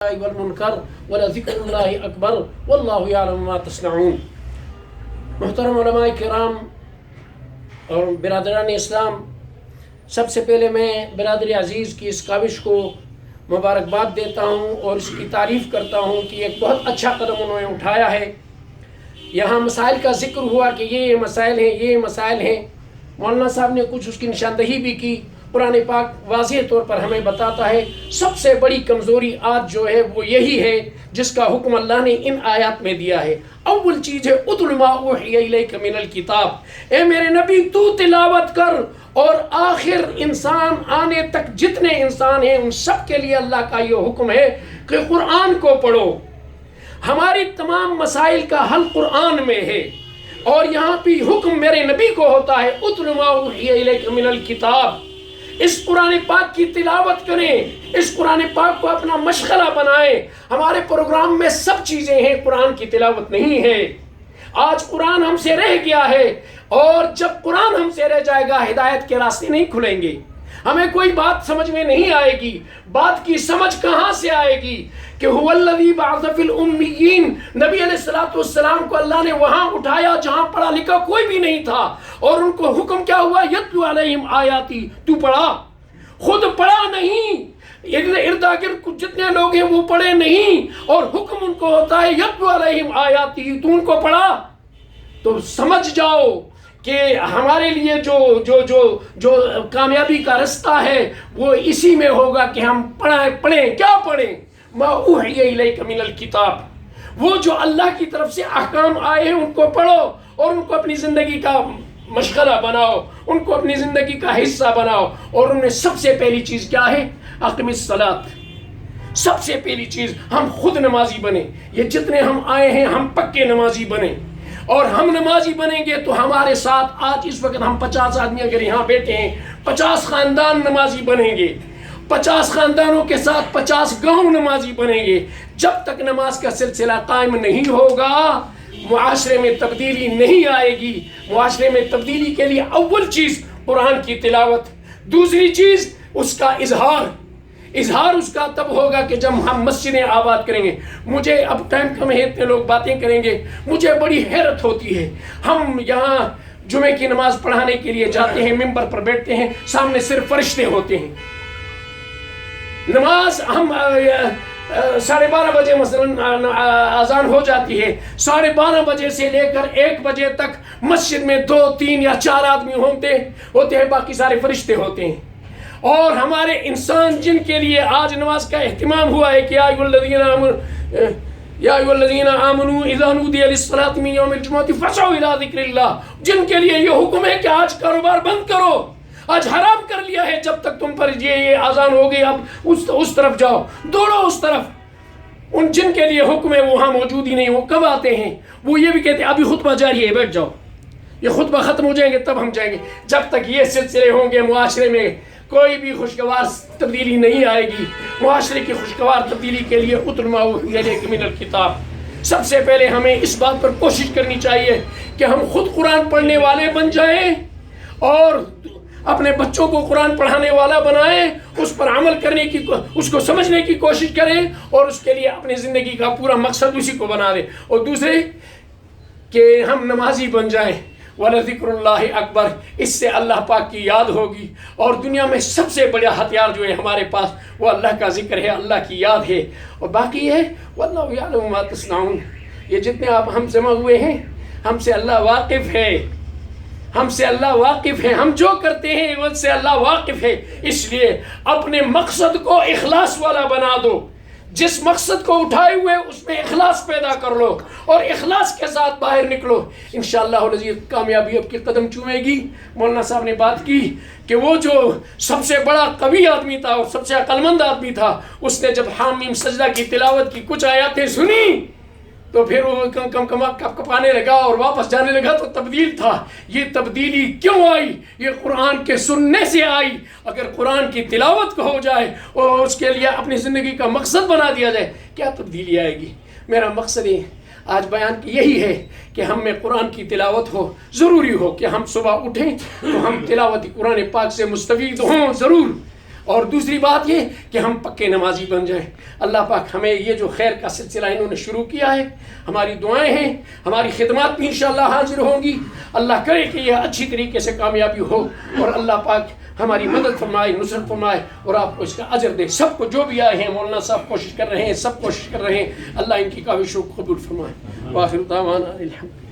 والمنکر ولذکر اللہ اکبر واللہ یعلم ما تصنعون۔ محترم علماء کرام اور برادران اسلام، سب سے پہلے میں برادری عزیز کی اس کاوش کو مبارکباد دیتا ہوں اور اس کی تعریف کرتا ہوں کہ ایک بہت اچھا قدم انہوں نے اٹھایا ہے۔ یہاں مسائل کا ذکر ہوا کہ یہ مسائل ہیں، یہ مسائل ہیں۔ مولانا صاحب نے کچھ اس کی نشاندہی بھی کی۔ قرآن پاک واضح طور پر ہمیں بتاتا ہے سب سے بڑی کمزوری آج جو ہے وہ یہی ہے جس کا حکم اللہ نے ان آیات میں دیا ہے۔ اول چیز ہے اتل ما اوحی الیک من الکتاب، اے میرے نبی تو تلاوت کر، اور آخر انسان آنے تک جتنے انسان ہیں ان سب کے لیے اللہ کا یہ حکم ہے کہ قرآن کو پڑھو۔ ہماری تمام مسائل کا حل قرآن میں ہے، اور یہاں بھی حکم میرے نبی کو ہوتا ہے اتل ما اوحی الیک من الکتاب۔ اس قرآن پاک کی تلاوت کریں، اس قرآن پاک کو اپنا مشغلہ بنائیں۔ ہمارے پروگرام میں سب چیزیں ہیں، قرآن کی تلاوت نہیں ہے۔ آج قرآن ہم سے رہ گیا ہے، اور جب قرآن ہم سے رہ جائے گا ہدایت کے راستے نہیں کھلیں گے، ہمیں کوئی بات سمجھ میں نہیں آئے گی۔ بات کی سمجھ کہاں سے آئے گی کہ هو الذی بعث فی الامیین، نبی علیہ السلام کو اللہ نے وہاں اٹھایا جہاں پڑھا لکھا کوئی بھی نہیں تھا، اور ان کو حکم کیا ہوا؟ یتلو علیہم آیاتی، تو پڑھا، خود پڑھا نہیں، ارد گرد جتنے لوگ ہیں وہ پڑھے نہیں، اور حکم ان کو ہوتا ہے یتلو علیہم آیاتی، تو ان کو پڑھا۔ تو سمجھ جاؤ کہ ہمارے لیے جو کامیابی کا رستہ ہے وہ اسی میں ہوگا کہ ہم پڑھیں۔ کیا پڑھیں؟ ما اوحی الیک من الکتاب، وہ جو اللہ کی طرف سے احکام آئے ہیں ان کو پڑھو، اور ان کو اپنی زندگی کا مشغلہ بناؤ، ان کو اپنی زندگی کا حصہ بناؤ۔ اور ان میں سب سے پہلی چیز کیا ہے؟ اقم الصلاۃ۔ سب سے پہلی چیز ہم خود نمازی بنیں۔ یہ جتنے ہم آئے ہیں ہم پکے نمازی بنیں، اور ہم نمازی بنیں گے تو ہمارے ساتھ آج اس وقت ہم 50 آدمی اگر یہاں بیٹھے ہیں، 50 خاندان نمازی بنیں گے، 50 خاندانوں کے ساتھ 50 گاؤں نمازی بنیں گے۔ جب تک نماز کا سلسلہ قائم نہیں ہوگا معاشرے میں تبدیلی نہیں آئے گی۔ معاشرے میں تبدیلی کے لیے اول چیز قرآن کی تلاوت، دوسری چیز اس کا اظہار اس کا تب ہوگا کہ جب ہم مسجدیں آباد کریں گے۔ مجھے اب ٹائم کم ہے، اتنے لوگ باتیں کریں گے، مجھے بڑی حیرت ہوتی ہے۔ ہم یہاں جمعے کی نماز پڑھانے کے لیے جاتے ہیں، ممبر پر بیٹھتے ہیں، سامنے صرف فرشتے ہوتے ہیں۔ نماز ہم 12:30 بجے مثلاً اذان ہو جاتی ہے، 12:30 بجے سے لے کر 1 بجے تک مسجد میں 2، 3 یا 4 آدمی ہوتے ہیں، باقی سارے فرشتے ہوتے ہیں۔ اور ہمارے انسان جن کے لیے آج نماز کا اہتمام ہوا ہے کہ یا ایھا الذین آمنوا اذا نودی للصلاۃ من یوم الجمعۃ فاسعوا الی ذکر اللہ، جن کے لیے یہ حکم ہے کہ آج کاروبار بند کرو، آج حرام کر لیا ہے، جب تک تم پر یہ اذان ہو گئی اب اس طرف جاؤ، دوڑو اس طرف۔ ان جن کے لیے حکم ہے وہ وہاں موجود ہی نہیں، وہ کب آتے ہیں؟ وہ یہ بھی کہتے ہیں ابھی خطبہ جاری ہے، بیٹھ جاؤ، یہ خطبہ ختم ہو جائیں گے تب ہم جائیں گے۔ جب تک یہ سلسلے ہوں گے معاشرے میں کوئی بھی خوشگوار تبدیلی نہیں آئے گی۔ معاشرے کی خوشگوار تبدیلی کے لیے اتل ما اوحی الیک من الکتاب، سب سے پہلے ہمیں اس بات پر کوشش کرنی چاہیے کہ ہم خود قرآن پڑھنے والے بن جائیں، اور اپنے بچوں کو قرآن پڑھانے والا بنائیں، اس پر عمل کرنے کی، اس کو سمجھنے کی کوشش کریں، اور اس کے لیے اپنی زندگی کا پورا مقصد اسی کو بنا دیں۔ اور دوسرے کہ ہم نمازی بن جائیں۔ وَلَذِكْرُ اللَّهِ اکبر، اس سے اللہ پاک کی یاد ہوگی، اور دنیا میں سب سے بڑا ہتھیار جو ہے ہمارے پاس وہ اللہ کا ذکر ہے، اللہ کی یاد ہے۔ اور باقی ہے وَاللَّهُ يَعْلَمُ مَا تَصْنَعُونَ، یہ جتنے آپ ہم جمع ہوئے ہیں ہم سے اللہ واقف ہے، ہم سے اللہ واقف ہے، ہم جو کرتے ہیں ان سے اللہ واقف ہے۔ اس لیے اپنے مقصد کو اخلاص والا بنا دو، جس مقصد کو اٹھائے ہوئے اس میں اخلاص پیدا کر لو، اور اخلاص کے ساتھ باہر نکلو، انشاءاللہ العزیز کامیابی آپ کی قدم چومے گی۔ مولانا صاحب نے بات کی کہ وہ جو سب سے بڑا قوی آدمی تھا اور سب سے عقل مند آدمی تھا، اس نے جب حامیم سجدہ کی تلاوت کی کچھ آیاتیں سنی تو پھر وہ کپانے لگا اور واپس جانے لگا۔ تو تبدیل تھا۔ یہ تبدیلی کیوں آئی؟ یہ قرآن کے سننے سے آئی۔ اگر قرآن کی تلاوت کو ہو جائے اور اس کے لیے اپنی زندگی کا مقصد بنا دیا جائے، کیا تبدیلی آئے گی؟ میرا مقصد آج بیان کی یہی ہے کہ ہم میں قرآن کی تلاوت ہو، ضروری ہو کہ ہم صبح اٹھیں تو ہم تلاوت قرآن پاک سے مستفید ہوں ضرور، اور دوسری بات یہ کہ ہم پکے نمازی بن جائیں. اللہ پاک ہمیں یہ جو خیر کا سلسلہ انہوں نے شروع کیا ہے، ہماری دعائیں ہیں، ہماری خدمات بھی انشاءاللہ حاضر ہوں گی. اللہ کرے کہ یہ اچھی طریقے سے کامیابی ہو، اور اللہ پاک ہماری مدد فرمائے، نصرت فرمائے، اور آپ کو اس کا اجر دے. سب کو جو بھی آئے ہیں، مولانا صاحب کوشش کر رہے ہیں، سب کوشش کر رہے ہیں، اللہ ان کی کاوشوں کو قبول فرمائے. وآخر دعوانا الحمد